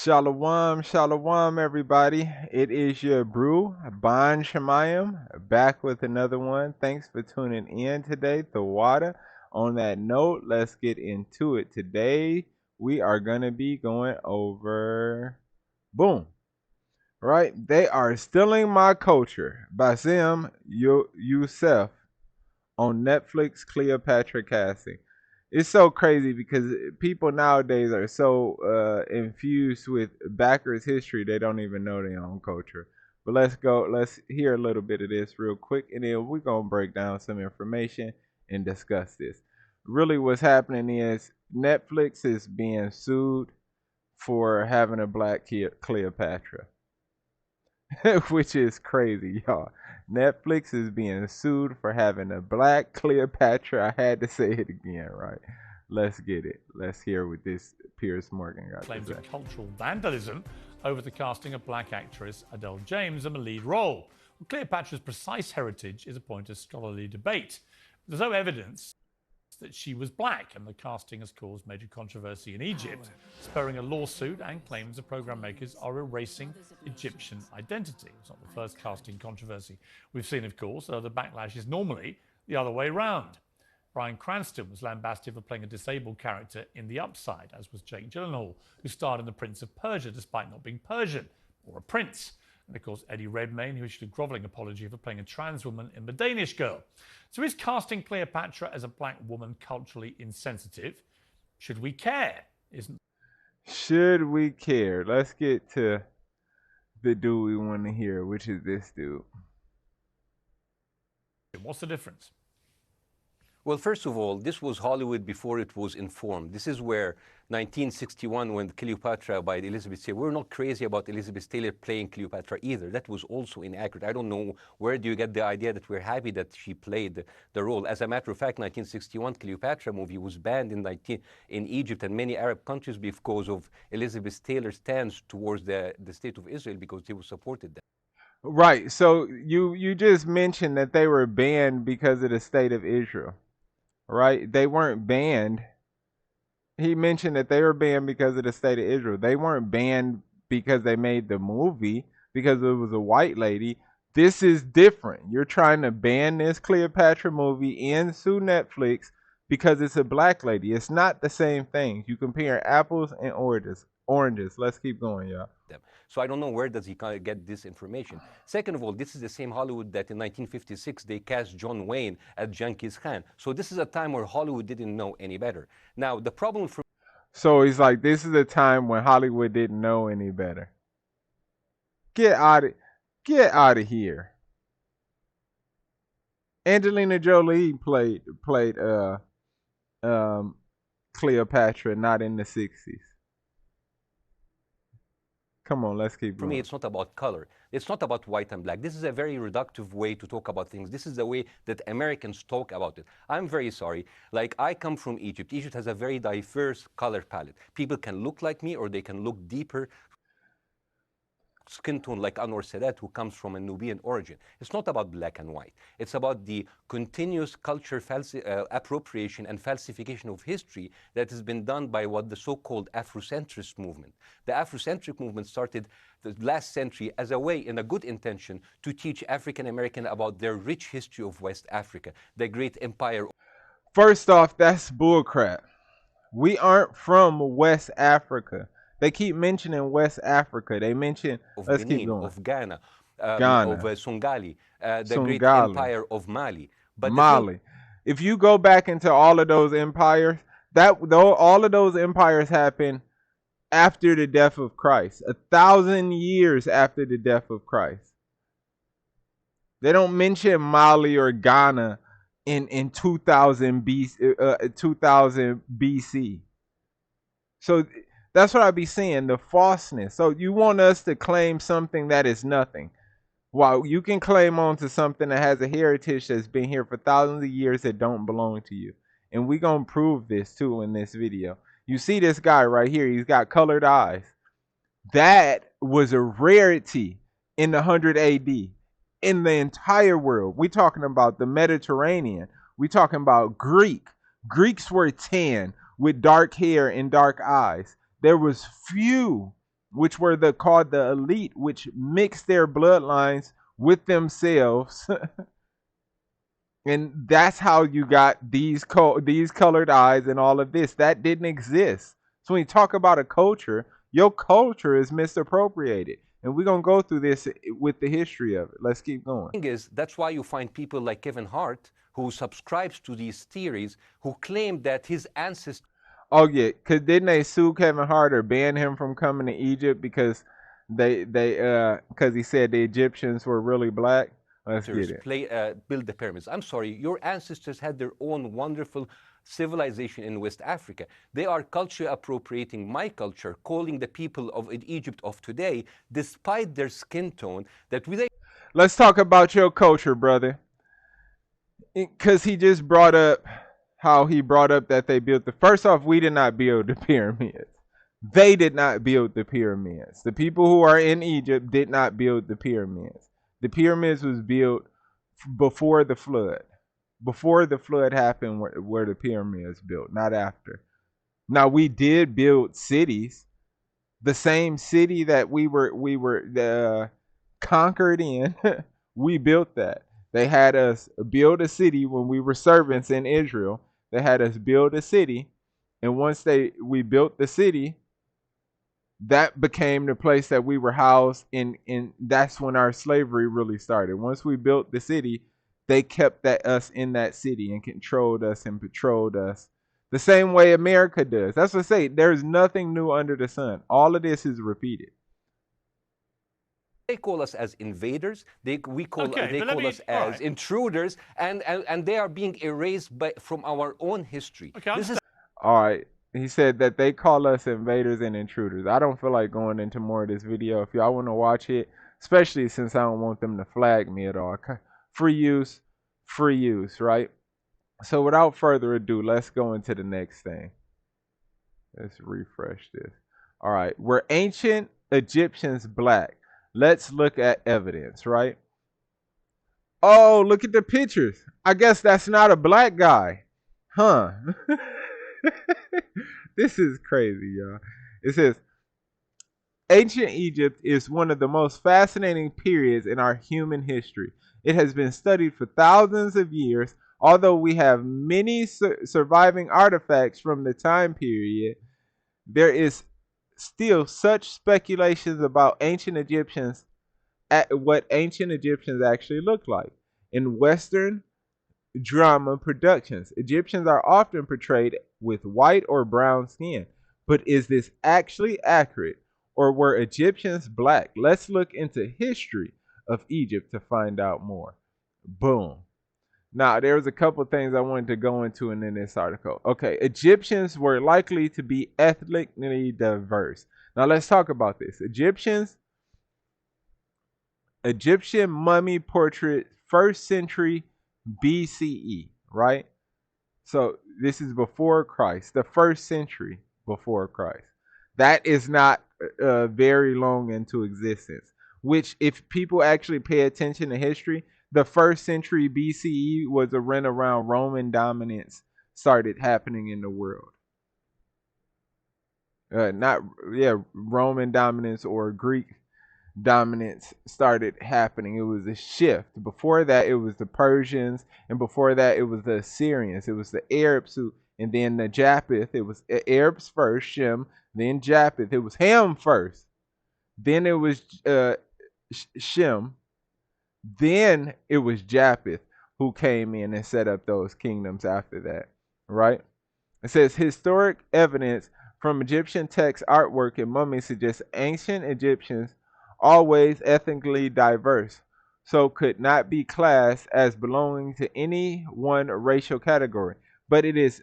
Shalom, shalom, everybody. It is your brew, Ban Shemayim, back with another one. Thanks for tuning in today, the water. On that note, let's get into it. Today, we are going to be going over, boom, right? They are stealing my culture, Basim Youssef on Netflix Cleopatra casting. It's so crazy because people nowadays are so infused with backwards history they don't even know their own culture. But let's hear a little bit of this real quick, and then we're gonna break down some information and discuss this. Really, what's happening is Netflix is being sued for having a black Cleopatra. Which is crazy, y'all. Netflix is being sued for having a black Cleopatra. I had to say it again, right? Let's get it. Let's hear what this Piers Morgan got Claims to say. of cultural vandalism over the casting of black actress Adele James in the lead role. Well, Cleopatra's precise heritage is a point of scholarly debate. There's no evidence that she was black, and the casting has caused major controversy in Egypt, spurring a lawsuit and claims the program makers are erasing Egyptian identity. It's not the first casting controversy we've seen, of course, though the backlash is normally the other way around. Bryan Cranston was lambasted for playing a disabled character in The Upside, as was Jake Gyllenhaal, who starred in The Prince of Persia despite not being Persian or a prince. And of course, Eddie Redmayne, who issued a grovelling apology for playing a trans woman in The Danish Girl. So is casting Cleopatra as a black woman culturally insensitive? Should we care? Should we care? Let's get to the dude we want to hear, which is this dude. What's the difference? Well, first of all, this was Hollywood before it was informed. This is where 1961, when Cleopatra by Elizabeth Taylor, we're not crazy about Elizabeth Taylor playing Cleopatra either. That was also inaccurate. I don't know where do you get the idea that we're happy that she played the role. As a matter of fact, 1961 Cleopatra movie was banned in Egypt and many Arab countries because of Elizabeth Taylor's stance towards the state of Israel, because they supported them. Right. So you just mentioned that they were banned because of the state of Israel. Right? They weren't banned. He mentioned that they were banned because of the state of Israel. They weren't banned because they made the movie, because it was a white lady. This is different. You're trying to ban this Cleopatra movie and sue Netflix because it's a black lady. It's not the same thing. You compare apples and oranges. Let's keep going, y'all. So I don't know where does he get this information. Second of all, this is the same Hollywood that in 1956 they cast John Wayne as Genghis Khan. So this is a time where Hollywood didn't know any better. Now the problem for So he's like, this is a time when Hollywood didn't know any better. Get out of here. Angelina Jolie played Cleopatra, not in the 60s. Come on, let's keep going. For me, it's not about color. It's not about white and black. This is a very reductive way to talk about things. This is the way that Americans talk about it. I'm very sorry. Like, I come from Egypt. Egypt has a very diverse color palette. People can look like me or they can look deeper skin tone like Anwar Sadat, who comes from a Nubian origin. It's not about black and white. It's about the continuous culture appropriation and falsification of history that has been done by what the so-called Afrocentrist movement. The Afrocentric movement started the last century as a way, in a good intention, to teach African American about their rich history of West Africa, the great empire. First off, that's bullcrap. We aren't from West Africa. They keep mentioning West Africa. They mention, let's keep going. Of Ghana, Ghana, of Songhali, the Songhali, great empire of Mali. But Mali. If you go back into all of those empires, all of those empires happened after the death of Christ, 1,000 years after the death of Christ. They don't mention Mali or Ghana in 2000 BC. So that's what I be saying, the falseness. So you want us to claim something that is nothing, while you can claim on to something that has a heritage that's been here for thousands of years that don't belong to you. And we gonna prove this too in this video. You see this guy right here, he's got colored eyes. That was a rarity in the 100 AD in the entire world. We talking about the Mediterranean. We talking about Greeks were tan with dark hair and dark eyes. There was few which were called the elite, which mixed their bloodlines with themselves. And that's how you got these colored eyes and all of this. That didn't exist. So when you talk about a culture, your culture is misappropriated. And we're going to go through this with the history of it. Let's keep going. thing is, that's why you find people like Kevin Hart, who subscribes to these theories, who claim that his ancestors. Oh yeah, because didn't they sue Kevin Hart or ban him from coming to Egypt because because he said the Egyptians were really black? Let's get it. Build the pyramids. I'm sorry, your ancestors had their own wonderful civilization in West Africa. They are culture appropriating my culture, calling the people of Egypt of today, despite their skin tone, that we. Let's talk about your culture, brother. Because he just brought up how he brought up that they built the. First off, we did not build the pyramids. They did not build the pyramids. The people who are in Egypt did not build the pyramids. The pyramids was built before the flood. Before the flood happened, where the pyramids built, not after. Now we did build cities. The same city that we were conquered in, we built that. They had us build a city when we were servants in Israel. They had us build a city, and once we built the city, that became the place that we were housed in. That's when our slavery really started. Once we built the city, they kept us in that city and controlled us and patrolled us the same way America does. That's what I say. There's nothing new under the sun. All of this is repeated. They call us as invaders. They call us as intruders, and they are being erased from our own history. Okay, this is all right. He said that they call us invaders and intruders. I don't feel like going into more of this video. If y'all want to watch it, especially since I don't want them to flag me at all. Free use, right? So without further ado, let's go into the next thing. Let's refresh this. All right. Were ancient Egyptians black? Let's look at evidence, right? Oh, look at the pictures. I guess that's not a black guy. Huh. This is crazy, y'all. It says, ancient Egypt is one of the most fascinating periods in our human history. It has been studied for thousands of years. Although we have many surviving artifacts from the time period, there is still such speculations about ancient Egyptians, what ancient Egyptians actually look like. In Western drama productions, Egyptians are often portrayed with white or brown skin. But is this actually accurate, or were Egyptians black? Let's look into history of Egypt to find out more. Boom. Now, there was a couple things I wanted to go into in this article. Okay, Egyptians were likely to be ethnically diverse. Now, let's talk about this. Egyptian mummy portrait, 1st century BCE, right? So this is before Christ, the 1st century before Christ. That is not very long into existence, which if people actually pay attention to history, the 1st century BCE was around Roman dominance started happening in the world. Roman dominance or Greek dominance started happening. It was a shift. Before that, it was the Persians, and before that, it was the Assyrians. It was the Arabs and then the Japheth. It was Arabs first, Shem, then Japheth. It was Ham first, then it was Shem, then it was Japheth who came in and set up those kingdoms after that, right? It says historic evidence from Egyptian text, artwork, and mummies suggests ancient Egyptians always ethnically diverse, so could not be classed as belonging to any one racial category. But it is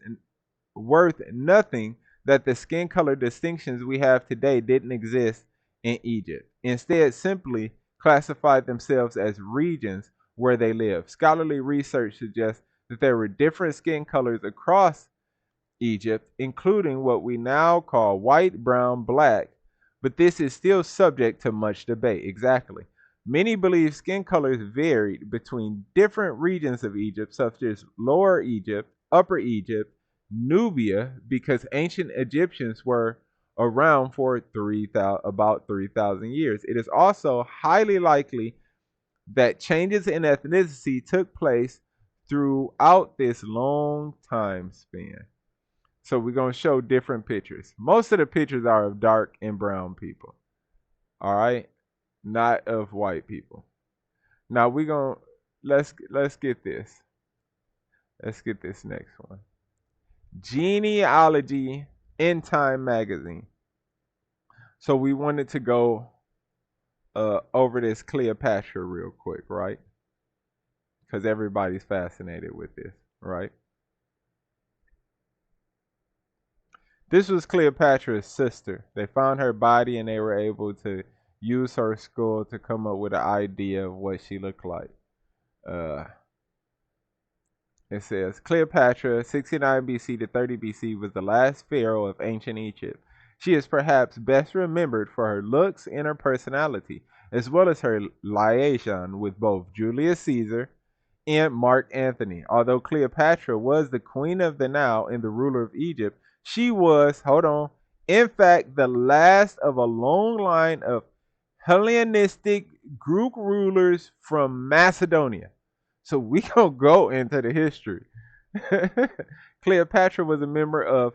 worth nothing that the skin color distinctions we have today didn't exist in Egypt. Instead, simply classified themselves as regions where they live. Scholarly research suggests that there were different skin colors across Egypt, including what we now call white, brown, black, but this is still subject to much debate. Exactly. Many believe skin colors varied between different regions of Egypt, such as Lower Egypt, Upper Egypt, Nubia, because ancient Egyptians were around for about 3,000 years. It is also highly likely that changes in ethnicity took place throughout this long time span. So we're going to show different pictures. Most of the pictures are of dark and brown people. All right? Not of white people. Now we're going to let's get this. Let's get this next one. Genealogy in Time magazine. So we wanted to go over this Cleopatra real quick, right? Because everybody's fascinated with this, right? This was Cleopatra's sister. They found her body and they were able to use her skull to come up with an idea of what she looked like. It says Cleopatra, 69 BC to 30 BC, was the last pharaoh of ancient Egypt. She is perhaps best remembered for her looks and her personality, as well as her liaison with both Julius Caesar and Mark Antony. Although Cleopatra was the queen of the Nile and the ruler of Egypt, she was, in fact, the last of a long line of Hellenistic Greek rulers from Macedonia. So we gonna go into the history. Cleopatra was a member of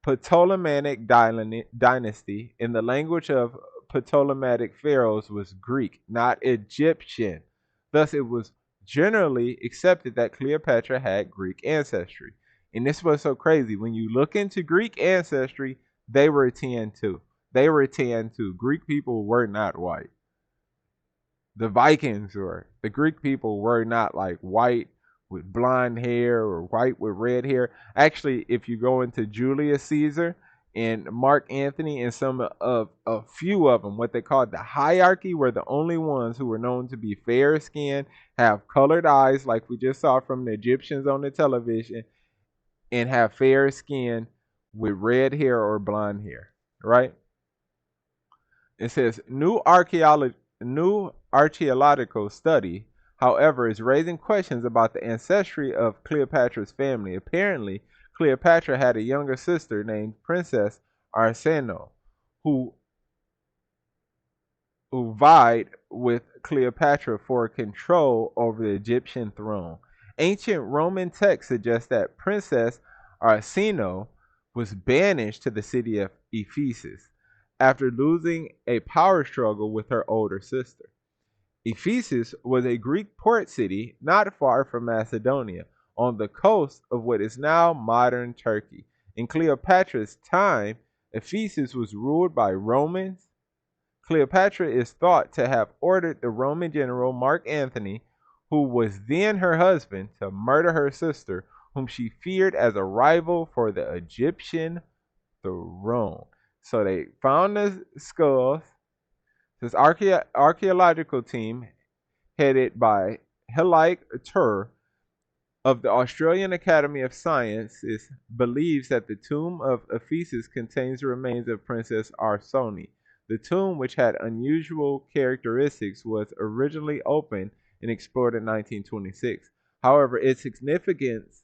Ptolemaic dynasty. In the language of Ptolemaic pharaohs was Greek, not Egyptian. Thus, it was generally accepted that Cleopatra had Greek ancestry. And this was so crazy. When you look into Greek ancestry, they were tan too. They were tan too. Greek people were not white. The Vikings were. The Greek people were not like white with blonde hair or white with red hair. Actually, if you go into Julius Caesar and Mark Antony and some of a few of them, what they called the hierarchy, were the only ones who were known to be fair skinned, have colored eyes like we just saw from the Egyptians on the television, and have fair skin with red hair or blonde hair, right? It says new archaeological study, however, is raising questions about the ancestry of Cleopatra's family. Apparently, Cleopatra had a younger sister named Princess Arsinoe, who vied with Cleopatra for control over the Egyptian throne. Ancient Roman texts suggest that Princess Arsinoe was banished to the city of Ephesus after losing a power struggle with her older sister. Ephesus was a Greek port city not far from Macedonia, on the coast of what is now modern Turkey. In Cleopatra's time, Ephesus was ruled by Romans. Cleopatra is thought to have ordered the Roman general Mark Antony, who was then her husband, to murder her sister, whom she feared as a rival for the Egyptian throne. So they found the skulls. This archaeological team, headed by Helike Tur of the Australian Academy of Sciences, believes that the tomb of Ephesus contains the remains of Princess Arsinoe. The tomb, which had unusual characteristics, was originally opened and explored in 1926. However, its significance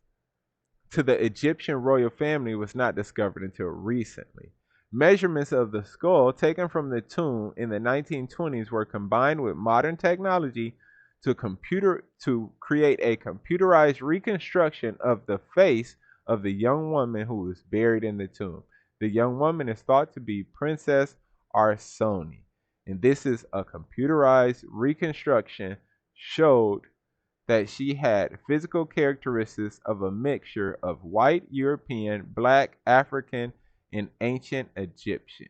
to the Egyptian royal family was not discovered until recently. Measurements of the skull taken from the tomb in the 1920s were combined with modern technology to create a computerized reconstruction of the face of the young woman who was buried in the tomb. The young woman is thought to be Princess Arsinoe, and this is a computerized reconstruction showed that she had physical characteristics of a mixture of white European, black, African, and ancient Egyptian.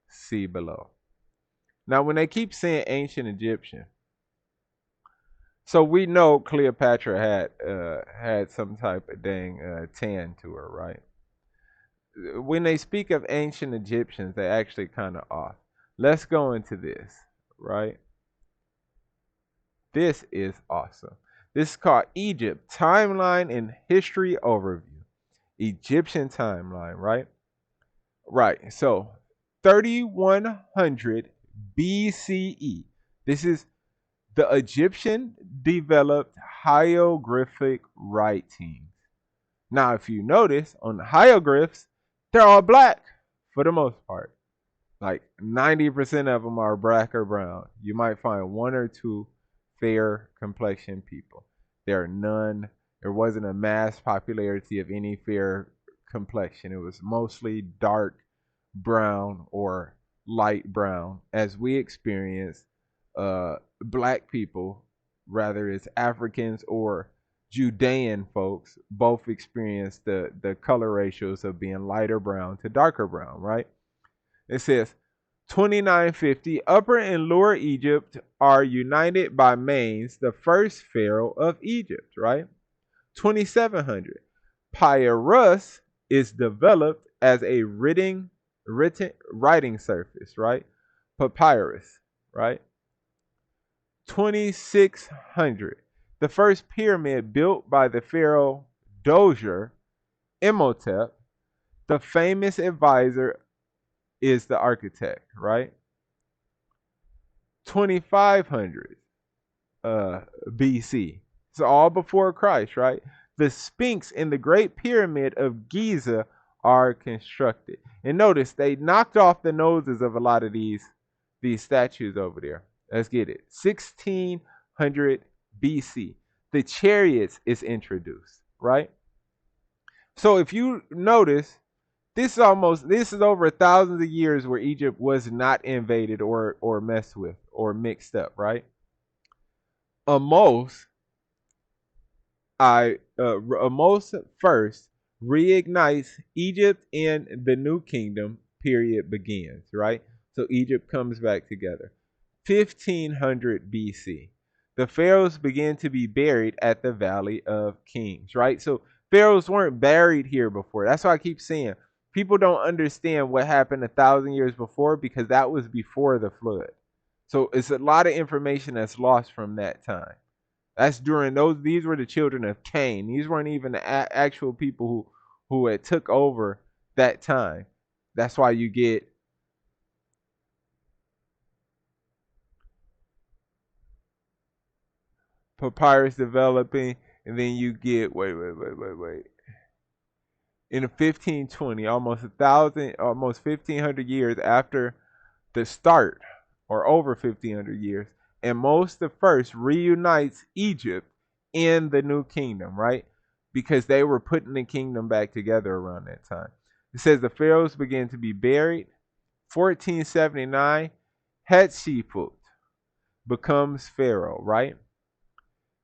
See below. Now, when they keep saying ancient Egyptian, so we know Cleopatra had some type of dang tan to her, right? When they speak of ancient Egyptians, they actually kind of off. Let's go into this, right? This is awesome. This is called Egypt Timeline and History Overview. Egyptian timeline, right? Right. So 3100 BCE. This is the Egyptian developed hieroglyphic writing. Now, if you notice on the hieroglyphs, they're all black. for the most part. Like 90% of them are black or brown. You might find one or two fair complexion people. There wasn't a mass popularity of any fair complexion. It was mostly dark brown or light brown, as we experience black people, rather it's Africans or Judean folks, both experience the color ratios of being lighter brown to darker brown, right? It says 2950, Upper and Lower Egypt are united by Manes, the first pharaoh of Egypt, right? 2700, Pyrrhus is developed as a writing surface, right? Papyrus, right? 2600, the first pyramid built by the pharaoh Dozier, Imhotep, the famous advisor is the architect, right? 2500 BC. So all before Christ, right? The Sphinx and the Great Pyramid of Giza are constructed. And notice they knocked off the noses of a lot of these statues over there. Let's get it. 1600 BC. The chariots is introduced, right? So if you notice, this is over thousands of years where Egypt was not invaded or messed with or mixed up, right? Amos first reignites Egypt and the New Kingdom period begins, right? So Egypt comes back together. 1500 BC. The pharaohs begin to be buried at the Valley of Kings, right? So pharaohs weren't buried here before. That's why I keep saying people don't understand what happened 1,000 years before, because that was before the flood. So it's a lot of information that's lost from that time. That's during those. These were the children of Cain. These weren't even the actual people who had took over that time. That's why you get papyrus developing, and then you get wait. In 1520, almost 1,500 years after the start, or over 1,500 years, and most the first reunites Egypt in the New Kingdom, right? Because they were putting the kingdom back together around that time. It says the pharaohs began to be buried. 1479, Hatshepsut becomes pharaoh, right?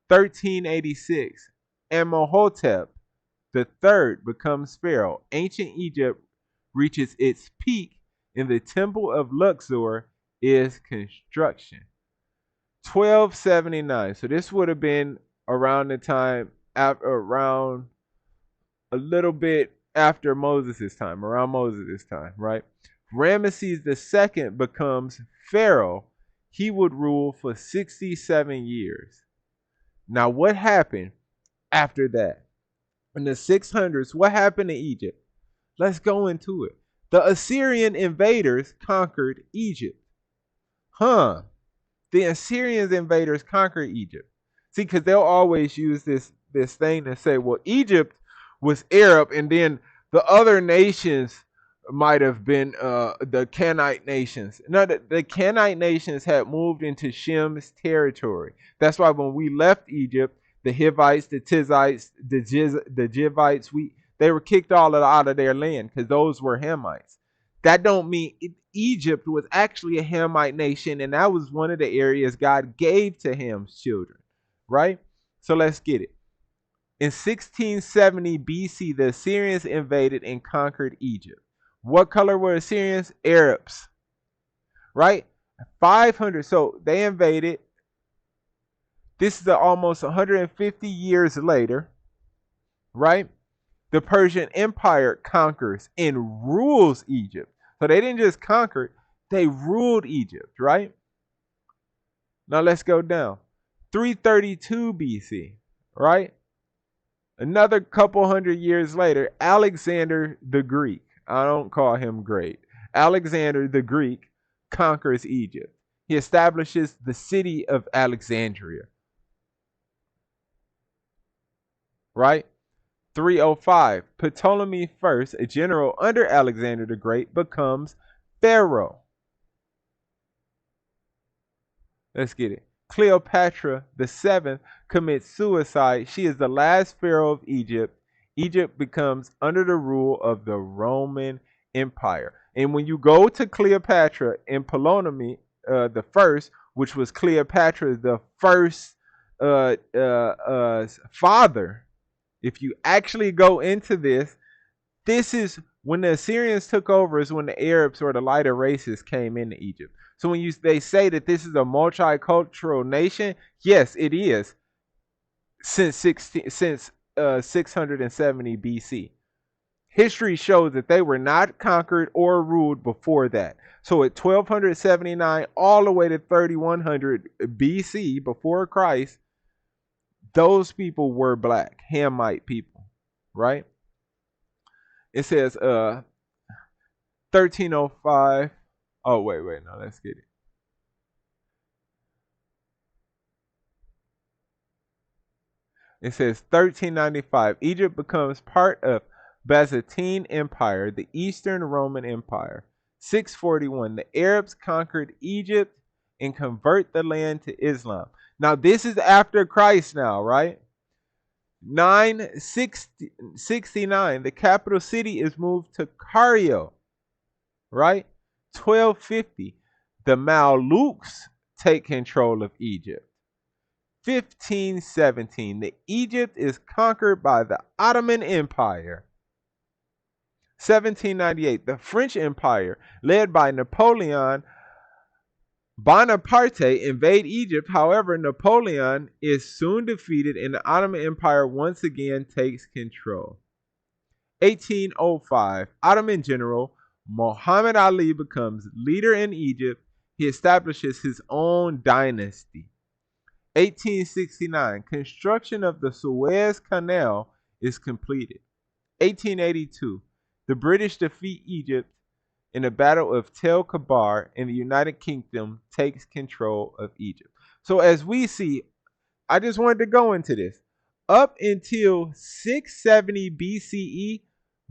1386, Amenhotep the third becomes pharaoh. Ancient Egypt reaches its peak, and the Temple of Luxor is construction. 1279. So this would have been around the time, around a little bit after Moses' time, around Moses' time, right? Ramesses II becomes pharaoh. He would rule for 67 years. Now, what happened after that? In the 600s, what happened to Egypt? Let's go into it. The Assyrian invaders conquered Egypt. The Assyrian invaders conquered Egypt. See, because they'll always use this thing to say, well, Egypt was Arab, and then the other nations might have been the Canaanite nations. No, the Canaanite nations had moved into Shem's territory. That's why when we left Egypt, the Hivites, the Tizites, the Jivites, they were kicked all out of their land because those were Hamites. That don't mean Egypt was actually a Hamite nation, and that was one of the areas God gave to Ham's children, right? So let's get it. In 1670 BC, the Assyrians invaded and conquered Egypt. What color were Assyrians? Arabs, right? 500. So they invaded. This is almost 150 years later, right? The Persian Empire conquers and rules Egypt. So they didn't just conquer, they ruled Egypt, right? Now let's go down. 332 BC, right? Another couple hundred years later, Alexander the Greek, I don't call him great, Alexander the Greek conquers Egypt. He establishes the city of Alexandria, right? 305, Ptolemy I, a general under Alexander the Great, becomes pharaoh. Let's get it. Cleopatra the seventh commits suicide. She is the last pharaoh of Egypt. Egypt becomes under the rule of the Roman Empire. And when you go to Cleopatra and Ptolemy the first, which was Cleopatra the first father, if you actually go into this, this is when the Assyrians took over, is when the Arabs or the lighter races came into Egypt. So when they say that this is a multicultural nation, yes, it is. Since 670 BC, history shows that they were not conquered or ruled before that. So at 1279 all the way to 3100 BC, before Christ, those people were black, Hamite people, right? It says 1305. Oh, wait, no, let's get it. It says 1395. Egypt becomes part of Byzantine Empire, the Eastern Roman Empire. 641. The Arabs conquered Egypt and convert the land to Islam. Now, this is after Christ now, right? 969. The capital city is moved to Cairo, right? 1250. The Mamelukes take control of Egypt. 1517, the Egypt is conquered by the Ottoman Empire. 1798, the French Empire, led by Napoleon Bonaparte, invade Egypt. However, Napoleon is soon defeated and the Ottoman Empire once again takes control. 1805, Ottoman general Muhammad Ali becomes leader in Egypt. He establishes his own dynasty. 1869, construction of the Suez Canal is completed. 1882, the British defeat Egypt in the Battle of Tel Kabar, and the United Kingdom takes control of Egypt. So as we see, I just wanted to go into this. Up until 670 BCE,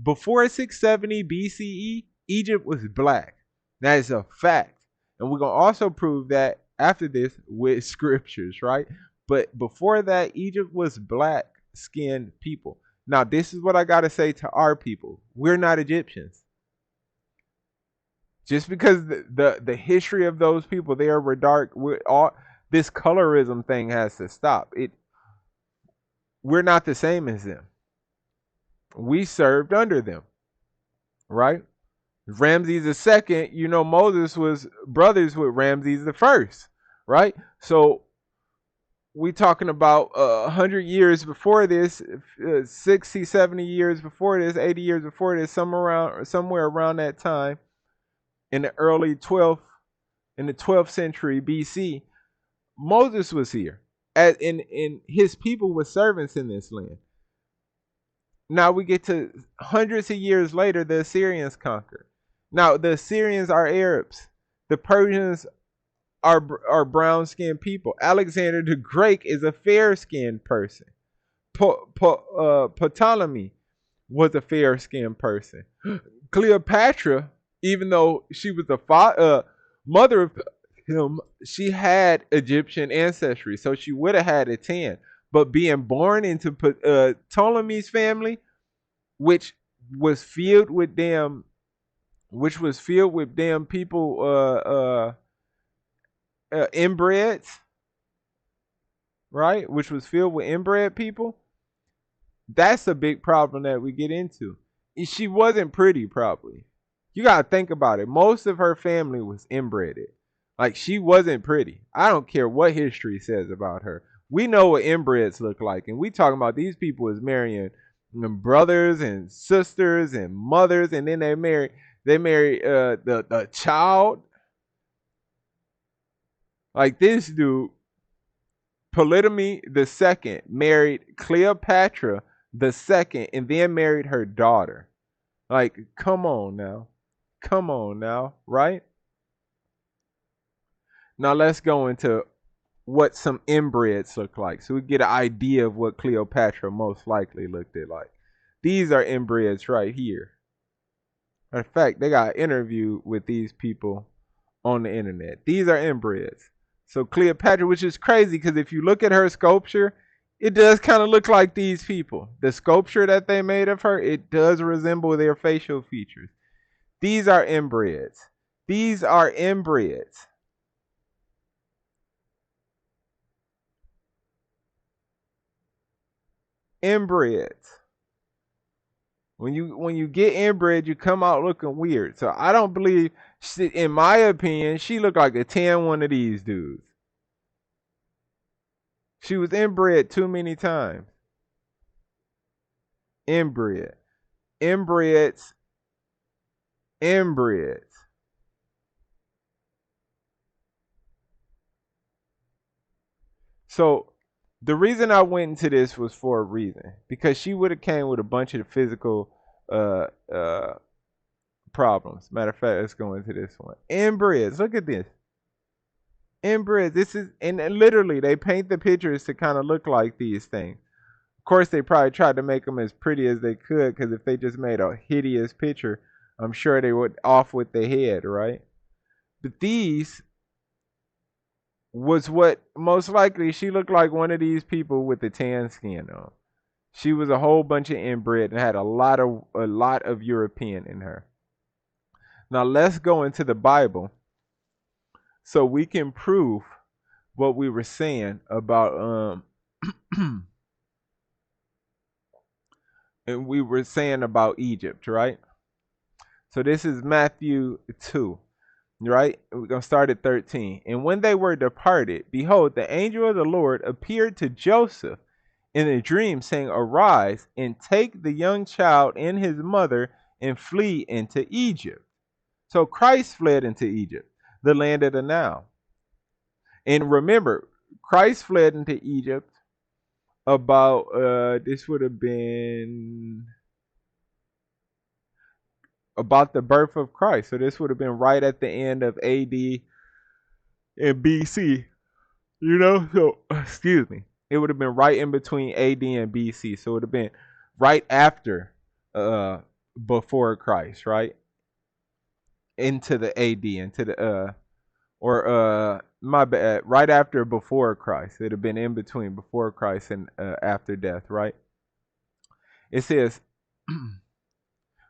before 670 BCE, Egypt was black. That is a fact. And we're going to also prove that after this with scriptures, right? But before that, Egypt was black-skinned people. Now, this is what I got to say to our people. We're not Egyptians. Just because the history of those people there were dark, this colorism thing has to stop. We're not the same as them. We served under them, right? Ramses II, Moses was brothers with Ramses I, right? So we talking about 100 years before this, 60, 70 years before this, 80 years before this, somewhere around that time, in the 12th century BC, Moses was here, and his people were servants in this land. Now we get to hundreds of years later, the Assyrians conquer. Now the Assyrians are Arabs. The Persians are brown-skinned people. Alexander the Great is a fair-skinned person. Ptolemy was a fair-skinned person. Cleopatra, even though she was the mother of him, she had Egyptian ancestry, so she would have had a tan. But being born into Ptolemy's family, which was filled with damn people, Inbreds, right? Which was filled with inbred people. That's a big problem that we get into. She wasn't pretty, probably. You gotta think about it. Most of her family was inbreded. Like, she wasn't pretty. I don't care what history says about her. We know what inbreds look like, and we talking about these people is marrying brothers and sisters and mothers, and then they marry the child. Like, this dude, Ptolemy II, married Cleopatra II, and then married her daughter. Like, come on now, right? Now let's go into what some inbreds look like, so we get an idea of what Cleopatra most likely looked like. These are inbreds right here. In fact, they got an interview with these people on the internet. These are inbreds. So Cleopatra, which is crazy because if you look at her sculpture, it does kind of look like these people. The sculpture that they made of her, it does resemble their facial features. These are inbreds. These are inbreds. Inbreds. When you get inbred, you come out looking weird. So I don't believe, in my opinion, she looked like a 10 one of these dudes. She was inbred too many times. Inbred. Inbreds. Inbreds. So the reason I went into this was for a reason. Because she would have came with a bunch of physical uh problems. Matter of fact, let's go into this one. Inbreds. Look at this. Inbred. This is, and literally they paint the pictures to kind of look like these things. Of course, they probably tried to make them as pretty as they could, because if they just made a hideous picture, I'm sure they would off with their head, right? But these was what most likely she looked like one of these people with the tan skin on. She was a whole bunch of inbred and had a lot of European in her. Now let's go into the Bible so we can prove what we were saying about and we were saying about Egypt, right? So this is Matthew 2, right? We're going to start at 13. And when they were departed, behold, the angel of the Lord appeared to Joseph in a dream, saying, Arise and take the young child and his mother and flee into Egypt. So Christ fled into Egypt, the land of the Nile. And remember, Christ fled into Egypt about, this would have been about the birth of Christ. So this would have been right at the end of AD and BC. You know, so excuse me. It would have been right in between AD and BC. So it would have been right after before Christ, right? Into the AD, into the my bad, right after before Christ. It'd have been in between before Christ and after death, right? It says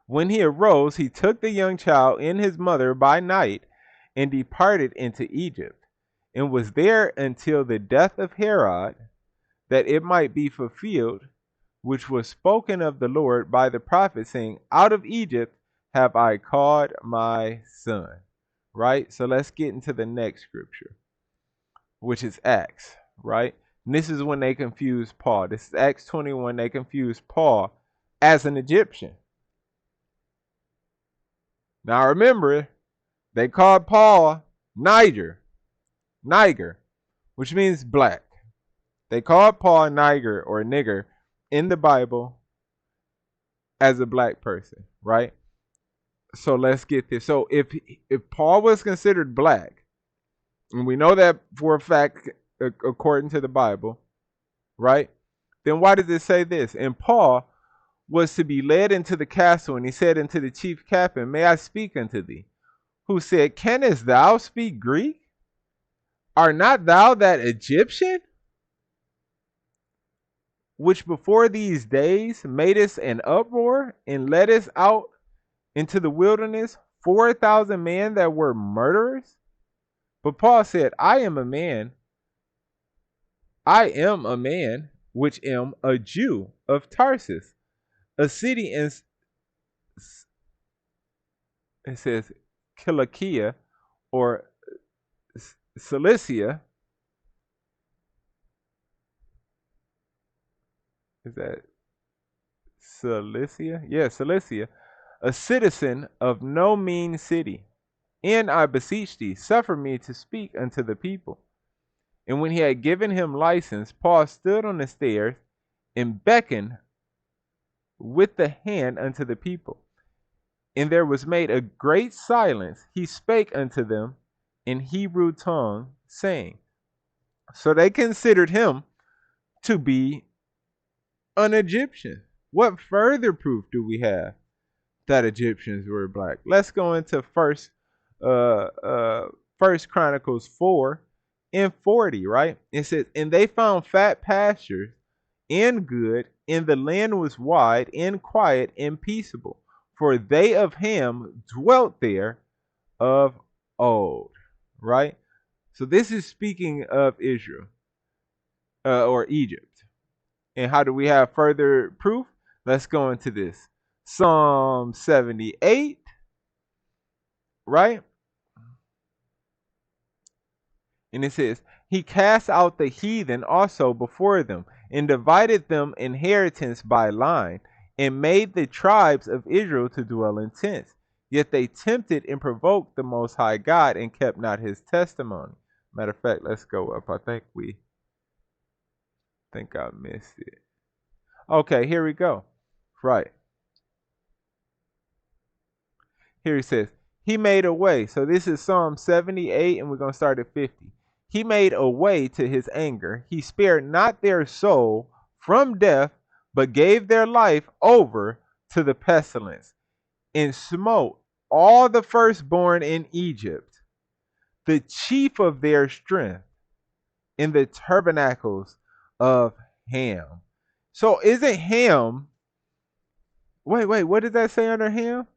when he arose, he took the young child and his mother by night and departed into Egypt, and was there until the death of Herod, that it might be fulfilled, which was spoken of the Lord by the prophet, saying, Out of Egypt have I called my son. Right? So let's get into the next scripture, which is Acts, right? And this is when they confuse Paul. This is Acts 21. They confuse Paul as an Egyptian. Now remember, they called Paul Niger, which means black. They called Paul Niger or nigger in the Bible as a black person, right? So let's get this. So if Paul was considered black, and we know that for a fact according to the Bible, right? Then why does it say this? And Paul was to be led into the castle, and he said unto the chief captain, May I speak unto thee? Who said, Canst thou speak Greek? Art not thou that Egyptian, which before these days madest an uproar, and leddest out into the wilderness 4,000 men that were murderers? But Paul said, I am a man which am a Jew of Tarsus, a city in, it says, Cilicia or Cilicia. Is that Cilicia? Yeah, Cilicia. A citizen of no mean city. And I beseech thee, suffer me to speak unto the people. And when he had given him license, Paul stood on the stairs and beckoned with the hand unto the people. And there was made a great silence. He spake unto them in Hebrew tongue, saying, so they considered him to be an Egyptian. What further proof do we have that Egyptians were black? Let's go into uh, uh, First Chronicles 4:40, right? It says, and they found fat pastures and good, and the land was wide and quiet and peaceable, for they of Ham dwelt there of old, right? So this is speaking of Israel or Egypt. And how do we have further proof? Let's go into this. Psalm 78, right? And it says, he cast out the heathen also before them, and divided them inheritance by line, and made the tribes of Israel to dwell in tents. Yet they tempted and provoked the Most High God, and kept not his testimony. Matter of fact, let's go up. I think I missed it. Okay, here we go. Right. Here he says, he made a way. So this is Psalm 78, and we're going to start at 50. He made a way to his anger. He spared not their soul from death, but gave their life over to the pestilence, and smote all the firstborn in Egypt, the chief of their strength, in the tabernacles of Ham. So isn't Ham, wait, what did that say under Ham?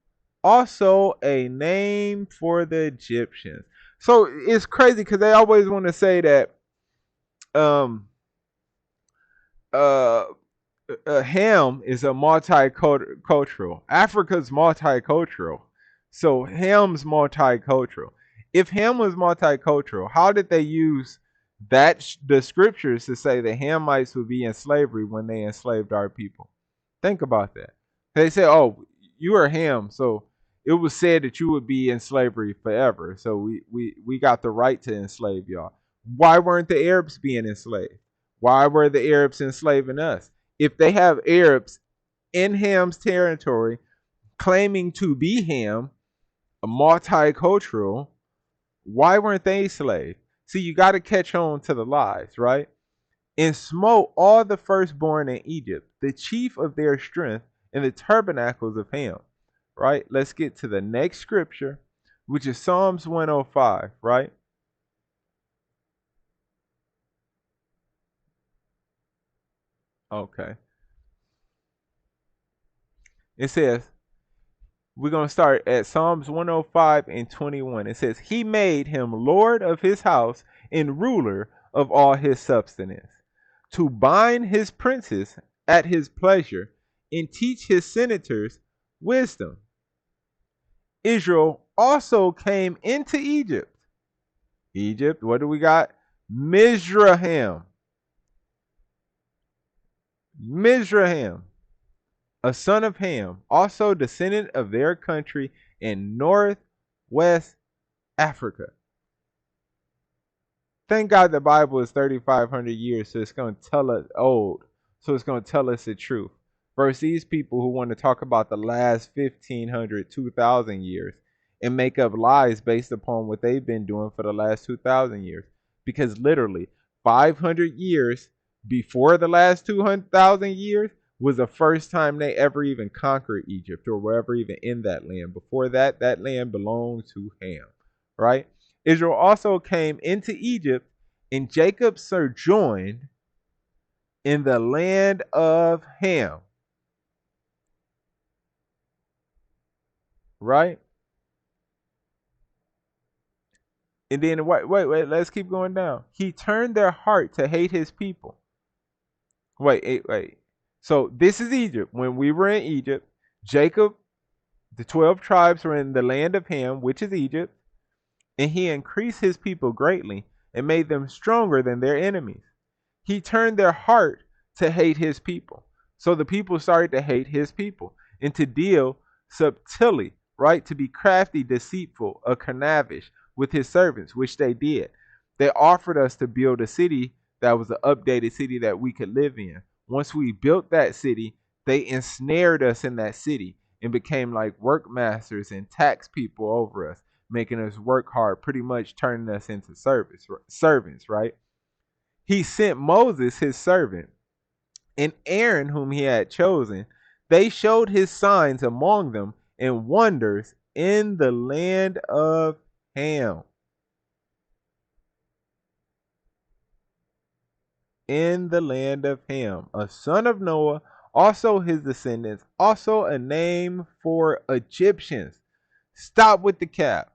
Also a name for the Egyptians. So it's crazy because they always want to say that um uh, Ham is a multicultural. Africa's multicultural. So Ham's multicultural. If Ham was multicultural, how did they use the scriptures to say the Hamites would be in slavery when they enslaved our people? Think about that. They say, "Oh, you are Ham, so it was said that you would be in slavery forever. So we got the right to enslave y'all." Why weren't the Arabs being enslaved? Why were the Arabs enslaving us? If they have Arabs in Ham's territory claiming to be Ham, a multicultural, why weren't they slaves? See, you got to catch on to the lies, right? And smote all the firstborn in Egypt, the chief of their strength, in the tabernacles of Ham, right? Let's get to the next scripture, which is Psalms 105, right? Okay. It says, we're going to start at Psalms 105:21. It says, he made him Lord of his house and ruler of all his substance, to bind his princes at his pleasure and teach his senators wisdom. Israel also came into Egypt. Egypt, what do we got? Mizraim. Mizraim, a son of Ham, also descendant of their country in northwest Africa. Thank God the Bible is 3,500 years, so it's going to tell us old. So it's going to tell us the truth. Versus these people who want to talk about the last 1,500, 2,000 years and make up lies based upon what they've been doing for the last 2,000 years. Because literally, 500 years before the last 200,000 years was the first time they ever even conquered Egypt or were ever even in that land. Before that, that land belonged to Ham, right? Israel also came into Egypt, and Jacob sojourned in the land of Ham, right? And then wait, let's keep going down. He turned their heart to hate his people. Wait. So this is Egypt. When we were in Egypt, Jacob, the 12 tribes were in the land of Ham, which is Egypt, and he increased his people greatly and made them stronger than their enemies. He turned their heart to hate his people. So the people started to hate his people and to deal subtly, right? To be crafty, deceitful, or connivish with his servants, which they did. They offered us to build a city that was an updated city that we could live in. Once we built that city, they ensnared us in that city and became like work masters and tax people over us, making us work hard, pretty much turning us into servants, right? He sent Moses, his servant, and Aaron, whom he had chosen, They showed his signs among them and wonders in the land of Ham. In the land of Ham, a son of Noah, also his descendants, also a name for Egyptians. Stop with the cap.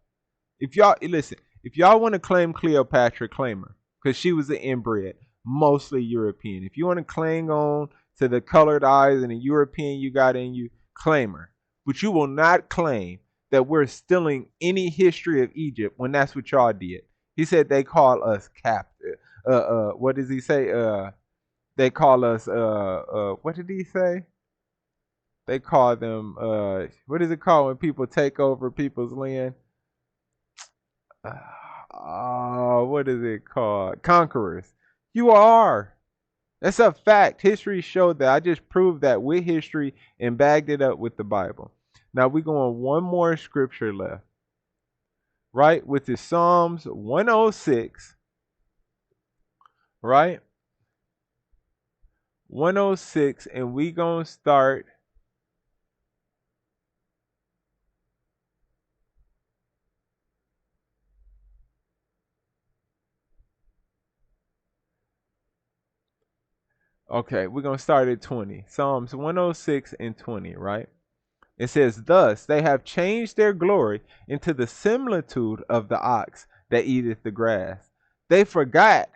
If y'all listen, if y'all want to claim Cleopatra, claim her, because she was an inbred, mostly European. If you want to cling on to the colored eyes and the European you got in you, claim her. But you will not claim that we're stealing any history of Egypt when that's what y'all did. He said they call us captive. What does he say? They call us what did he say? They call them what is it called when people take over people's land? What is it called? Conquerors. You are. That's a fact. History showed that. I just proved that with history and bagged it up with the Bible. Now we're going one more scripture left. Right? Which is Psalms 106. Right? 106, and we gonna start. Okay, we're gonna start at 20. Psalms 106 and 20, right? It says, "Thus they have changed their glory into the similitude of the ox that eateth the grass. They forgot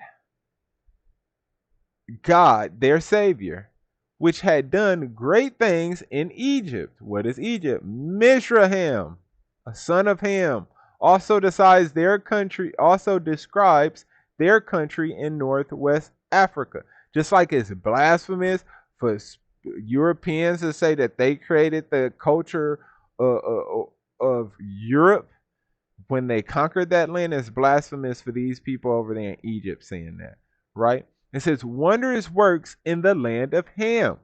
God, their Savior, which had done great things in Egypt." What is Egypt? Mizraim, a son of Ham. Also decides their country, also describes their country in Northwest Africa. Just like it's blasphemous for Europeans to say that they created the culture of Europe when they conquered that land, it's blasphemous for these people over there in Egypt saying that, right? It says wondrous works in the land of Ham,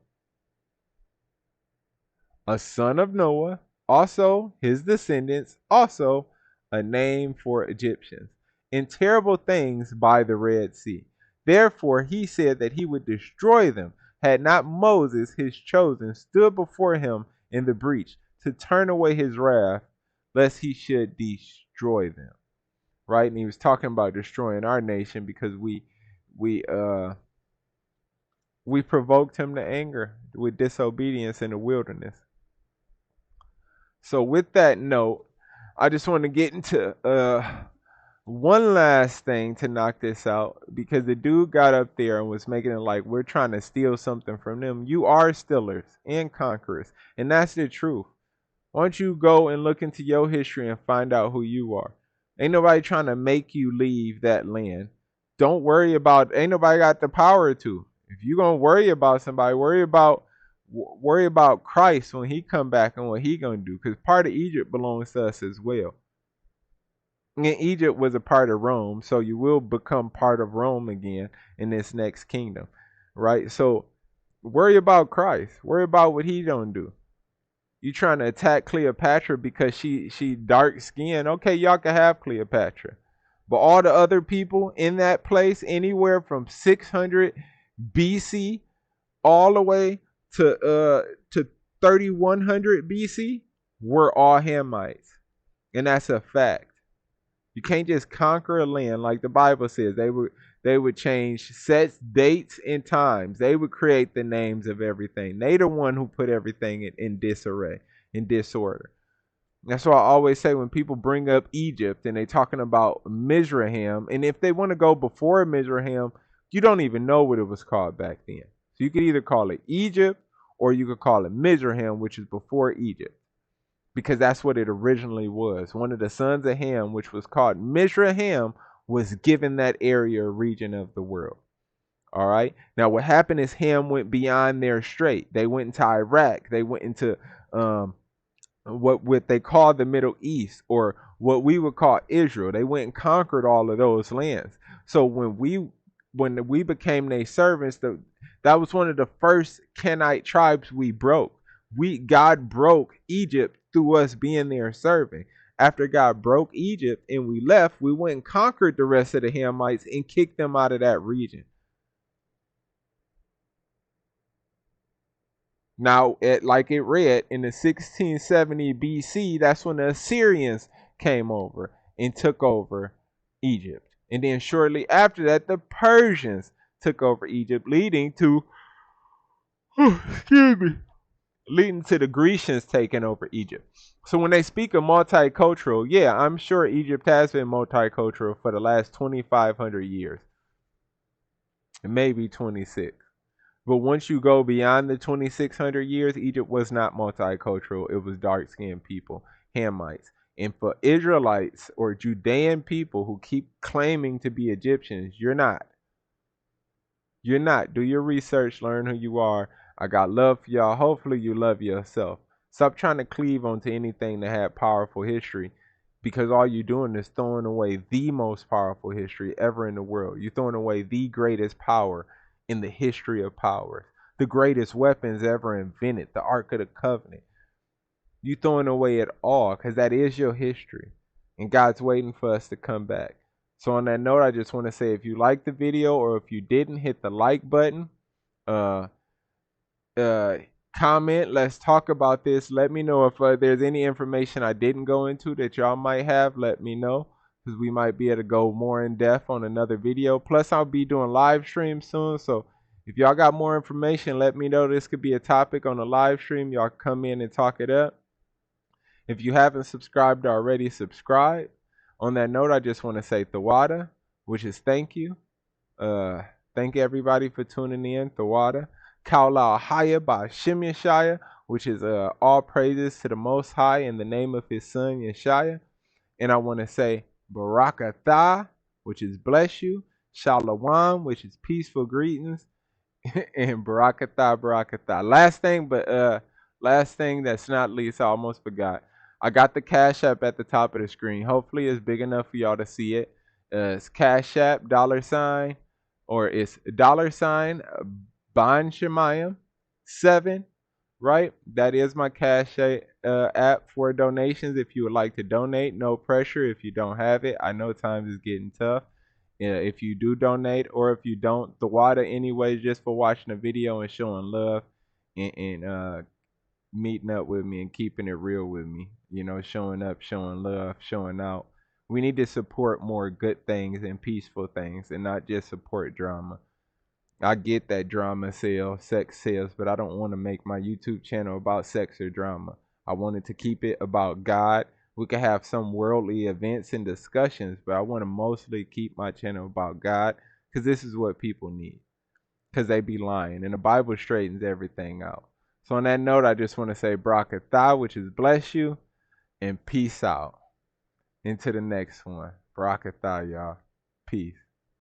a son of Noah, also his descendants, also a name for Egyptians, in terrible things by the Red Sea. Therefore he said that he would destroy them, had not Moses, his chosen, stood before him in the breach to turn away his wrath, lest he should destroy them. Right? And he was talking about destroying our nation because we provoked him to anger with disobedience in the wilderness. So with that note, I just want to get into one last thing to knock this out, because the dude got up there and was making it like we're trying to steal something from them. You are stealers and conquerors, and that's the truth. Why don't you go and look into your history and find out who you are? Ain't nobody trying to make you leave that land. Don't worry about, ain't nobody got the power to. If you're gonna worry about somebody, worry about Christ when he come back and what he gonna do. Because part of Egypt belongs to us as well. And Egypt was a part of Rome, so you will become part of Rome again in this next kingdom, right? So worry about Christ. Worry about what he don't do. You trying to attack Cleopatra because she dark skinned. Okay, y'all can have Cleopatra. But all the other people in that place, anywhere from 600 BC all the way to 3100 BC, were all Hamites. And that's a fact. You can't just conquer a land like the Bible says. They would change sets, dates, and times. They would create the names of everything. They the one who put everything in disarray, in disorder. That's why I always say when people bring up Egypt and they talking about Mizraim, and if they want to go before Mizraim, you don't even know what it was called back then. So you could either call it Egypt or you could call it Mizraim, which is before Egypt, because that's what it originally was. One of the sons of Ham, which was called Mizraim, was given that area or region of the world. All right. Now, what happened is Ham went beyond their strait. They went into Iraq. They went into what they call the Middle East, or what we would call Israel. They went and conquered all of those lands. So when we became their servants, that was one of the first Canaanite tribes we broke. God broke Egypt through us being their servant. After God broke Egypt and we left, we went and conquered the rest of the Hamites and kicked them out of that region. Now, like it read in the 1670 BC, that's when the Assyrians came over and took over Egypt. And then shortly after that, the Persians took over Egypt, leading to, excuse me, leading to the Grecians taking over Egypt. So when they speak of multicultural, yeah, I'm sure Egypt has been multicultural for the last 2,500 years, maybe 26. But once you go beyond the 2,600 years, Egypt was not multicultural. It was dark-skinned people, Hamites. And for Israelites or Judean people who keep claiming to be Egyptians, you're not. You're not. Do your research, learn who you are. I got love for y'all. Hopefully you love yourself. Stop trying to cleave onto anything that had powerful history, because all you're doing is throwing away the most powerful history ever in the world. You're throwing away the greatest power in the history of powers, the greatest weapons ever invented, the Ark of the Covenant. You throwing away it all because that is your history, and God's waiting for us to come back. So on that note, I just want to say, if you liked the video or if you didn't, hit the like button. Uh, Comment. Let's talk about this. Let me know if there's any information I didn't go into that y'all might have. Let me know, because we might be able to go more in depth on another video. Plus, I'll be doing live streams soon. So if y'all got more information, let me know. This could be a topic on a live stream. Y'all come in and talk it up. If you haven't subscribed already, subscribe. On that note, I just want to say Thawada, which is thank you. Thank everybody for tuning in. Thawada. Kaula Haya by Shem Yeshaya, which is all praises to the Most High in the name of his son Yeshaya. And I want to say Barakatah, which is bless you. Shalom, which is peaceful greetings. And Barakatah, Barakatah. Last thing that's not least, I almost forgot. I got the Cash App at the top of the screen. Hopefully it's big enough for y'all to see it. It's Cash App, $, or it's $, Bon Shemayim 7, right? That is my Cash app for donations. If you would like to donate, no pressure. If you don't have it, I know times is getting tough. If you do donate, or if you don't, the water anyways, just for watching the video and showing love and meeting up with me and keeping it real with me. You know, showing up, showing love, showing out. We need to support more good things and peaceful things, and not just support drama. I get that drama sells, sex sells, but I don't want to make my YouTube channel about sex or drama. I wanted to keep it about God. We could have some worldly events and discussions, but I want to mostly keep my channel about God, because this is what people need, because they be lying, and the Bible straightens everything out. So on that note, I just want to say Barakatah, which is bless you, and peace out. Into the next one. Barakatah, y'all. Peace.